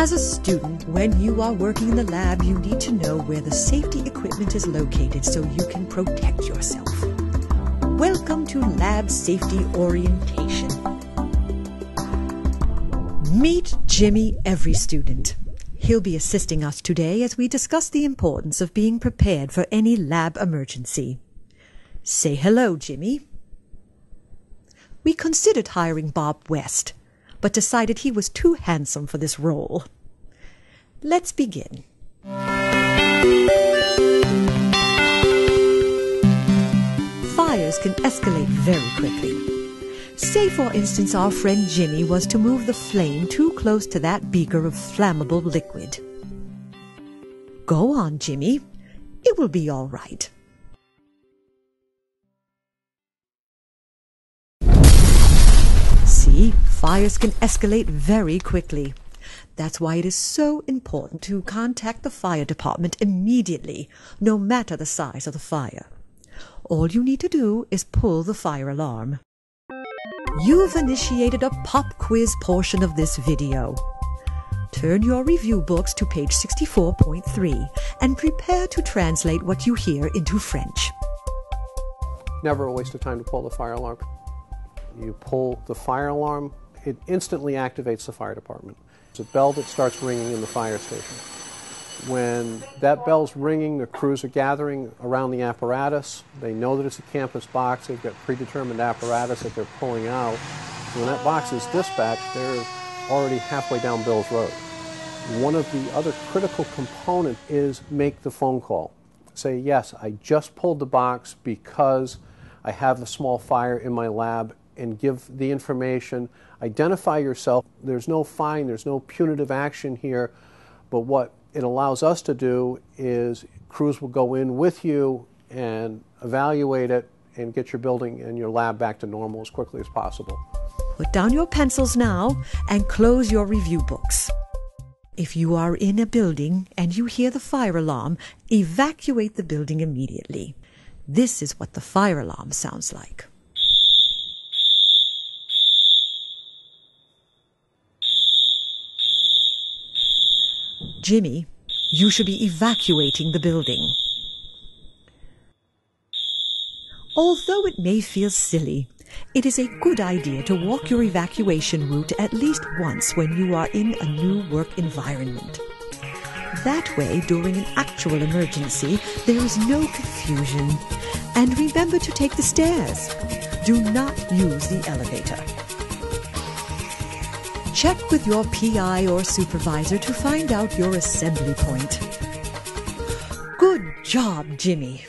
As a student, when you are working in the lab, you need to know where the safety equipment is located so you can protect yourself. Welcome to Lab Safety Orientation. Meet Jimmy, every student. He'll be assisting us today as we discuss the importance of being prepared for any lab emergency. Say hello, Jimmy. We considered hiring Bob West, but decided he was too handsome for this role. Let's begin. Fires can escalate very quickly. Say, for instance, our friend Jimmy was to move the flame too close to that beaker of flammable liquid. Go on, Jimmy. It will be all right. See, fires can escalate very quickly. That's why it is so important to contact the fire department immediately, no matter the size of the fire. All you need to do is pull the fire alarm. You've initiated a pop quiz portion of this video. Turn your review books to page 64.3 and prepare to translate what you hear into French. Never a waste of time to pull the fire alarm. You pull the fire alarm, it instantly activates the fire department. It's a bell that starts ringing in the fire station. When that bell's ringing, the crews are gathering around the apparatus. They know that it's a campus box. They've got predetermined apparatus that they're pulling out. So when that box is dispatched, they're already halfway down Bill's Road. One of the other critical components is make the phone call. Say, yes, I just pulled the box because I have a small fire in my lab, and give the information. Identify yourself. There's no fine, there's no punitive action here, but what it allows us to do is crews will go in with you and evaluate it and get your building and your lab back to normal as quickly as possible. Put down your pencils now and close your review books. If you are in a building and you hear the fire alarm, evacuate the building immediately. This is what the fire alarm sounds like. Jimmy, you should be evacuating the building. Although it may feel silly, it is a good idea to walk your evacuation route at least once when you are in a new work environment. That way, during an actual emergency, there is no confusion. And remember to take the stairs. Do not use the elevator. Check with your PI or supervisor to find out your assembly point. Good job, Jimmy.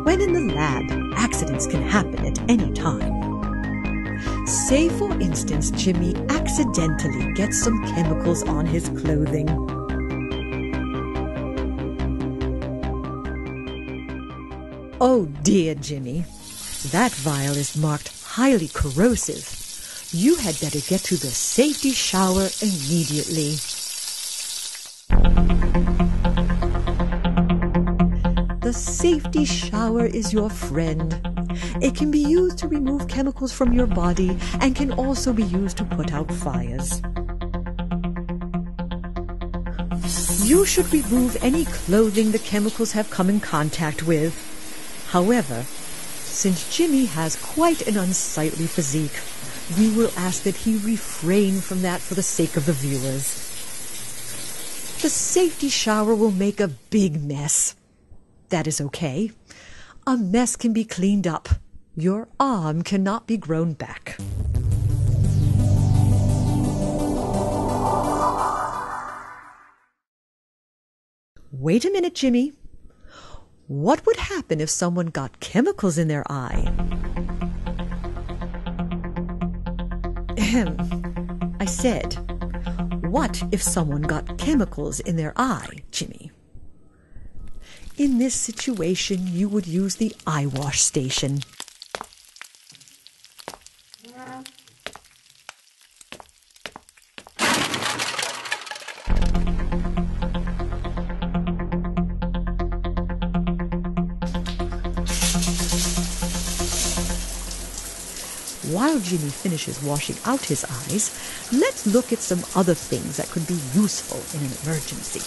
When in the lab, accidents can happen at any time. Say, for instance, Jimmy accidentally gets some chemicals on his clothing. Oh dear, Jimmy. That vial is marked highly corrosive. You had better get to the safety shower immediately. The safety shower is your friend. It can be used to remove chemicals from your body and can also be used to put out fires. You should remove any clothing the chemicals have come in contact with. However, since Jimmy has quite an unsightly physique, we will ask that he refrain from that for the sake of the viewers. The safety shower will make a big mess. That is okay. A mess can be cleaned up. Your arm cannot be grown back. Wait a minute, Jimmy. What would happen if someone got chemicals in their eye? I said, what if someone got chemicals in their eye, Jimmy? In this situation, you would use the eye wash station. while Jimmy finishes washing out his eyes, let's look at some other things that could be useful in an emergency.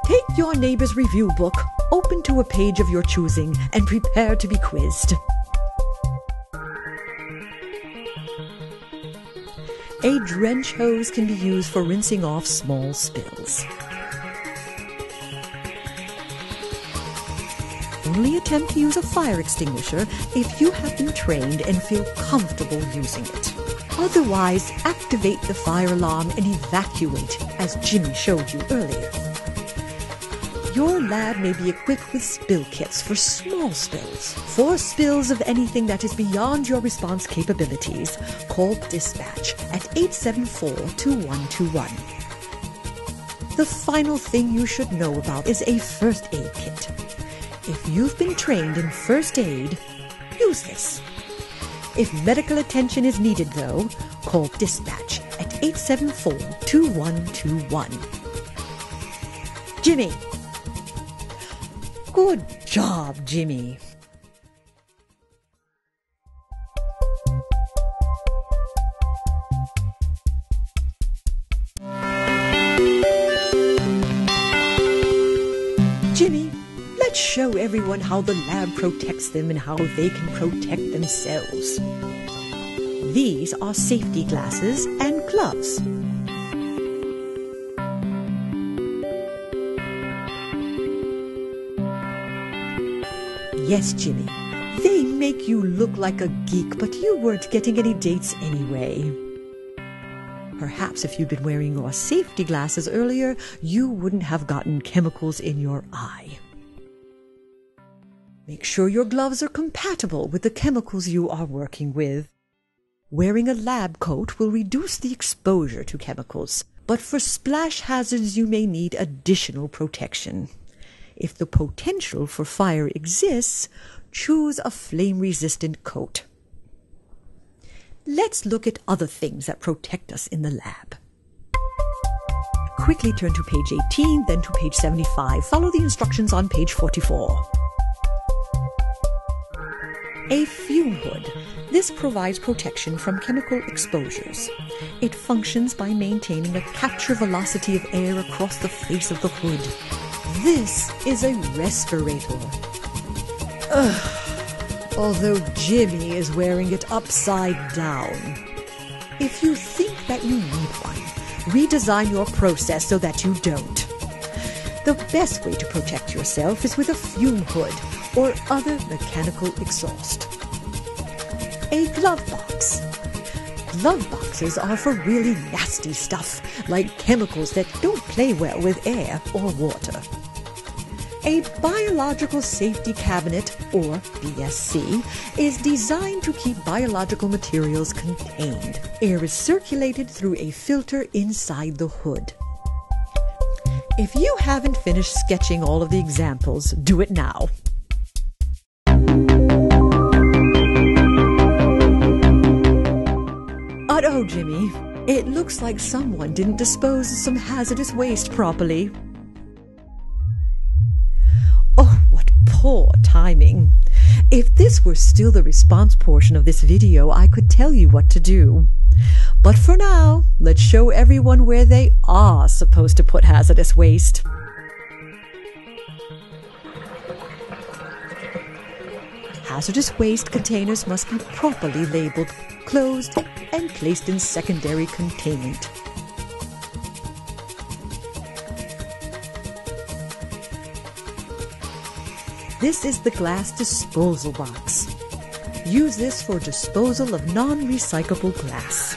Take your neighbor's review book, open to a page of your choosing, and prepare to be quizzed. A drench hose can be used for rinsing off small spills. Only attempt to use a fire extinguisher if you have been trained and feel comfortable using it. Otherwise, activate the fire alarm and evacuate, as Jimmy showed you earlier. Your lab may be equipped with spill kits for small spills. For spills of anything that is beyond your response capabilities, call dispatch at 874-2121. The final thing you should know about is a first aid kit. If you've been trained in first aid, use this. If medical attention is needed, though, call dispatch at 874-2121. Jimmy! Good job, Jimmy. Jimmy, let's show everyone how the lab protects them and how they can protect themselves. These are safety glasses and gloves. Yes, Jimmy, they make you look like a geek, but you weren't getting any dates anyway. Perhaps if you'd been wearing your safety glasses earlier, you wouldn't have gotten chemicals in your eye. Make sure your gloves are compatible with the chemicals you are working with. Wearing a lab coat will reduce the exposure to chemicals, but for splash hazards you may need additional protection. If the potential for fire exists, choose a flame-resistant coat. Let's look at other things that protect us in the lab. Quickly turn to page 18, then to page 75. Follow the instructions on page 44. A fume hood. This provides protection from chemical exposures. It functions by maintaining a capture velocity of air across the face of the hood. This is a respirator. Although Jimmy is wearing it upside down. If you think that you need one, redesign your process so that you don't. The best way to protect yourself is with a fume hood or other mechanical exhaust. A glove box. Glove boxes are for really nasty stuff, like chemicals that don't play well with air or water. A biological safety cabinet, or BSC, is designed to keep biological materials contained. Air is circulated through a filter inside the hood. If you haven't finished sketching all of the examples, do it now. Uh-oh, Jimmy. It looks like someone didn't dispose of some hazardous waste properly. Oh, what poor timing. If this were still the response portion of this video, I could tell you what to do. But for now, let's show everyone where they are supposed to put hazardous waste. Hazardous waste containers must be properly labeled, closed, and placed in secondary containment. This is the glass disposal box. Use this for disposal of non-recyclable glass.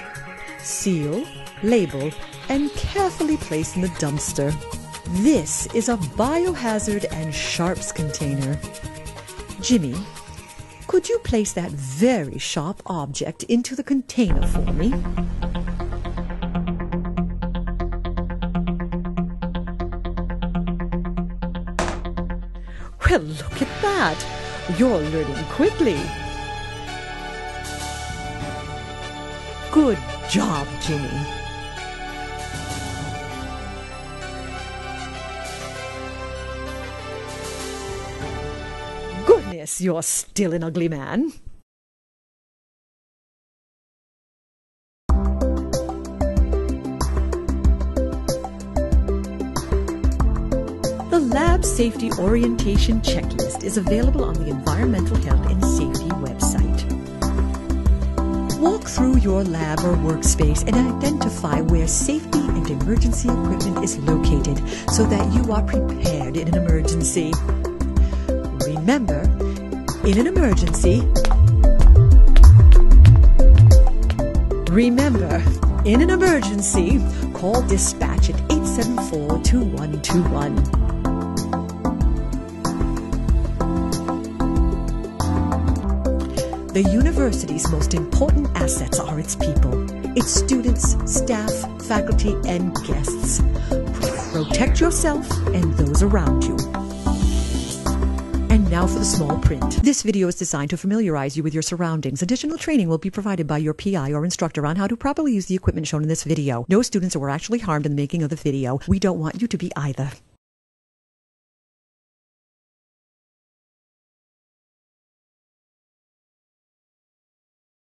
Seal, label, and carefully place in the dumpster. This is a biohazard and sharps container. Jimmy, could you place that very sharp object into the container for me? Well, look at that. You're learning quickly. Good job, Jimmy. Yes, you're still an ugly man. The Lab Safety Orientation Checklist is available on the Environmental Health and Safety website. Walk through your lab or workspace and identify where safety and emergency equipment is located so that you are prepared in an emergency. Remember, in an emergency, call dispatch at 874-2121. The university's most important assets are its people, its students, staff, faculty, and guests. Protect yourself and those around you. And now for the small print. This video is designed to familiarize you with your surroundings. Additional training will be provided by your PI or instructor on how to properly use the equipment shown in this video. No students were actually harmed in the making of the video. We don't want you to be either.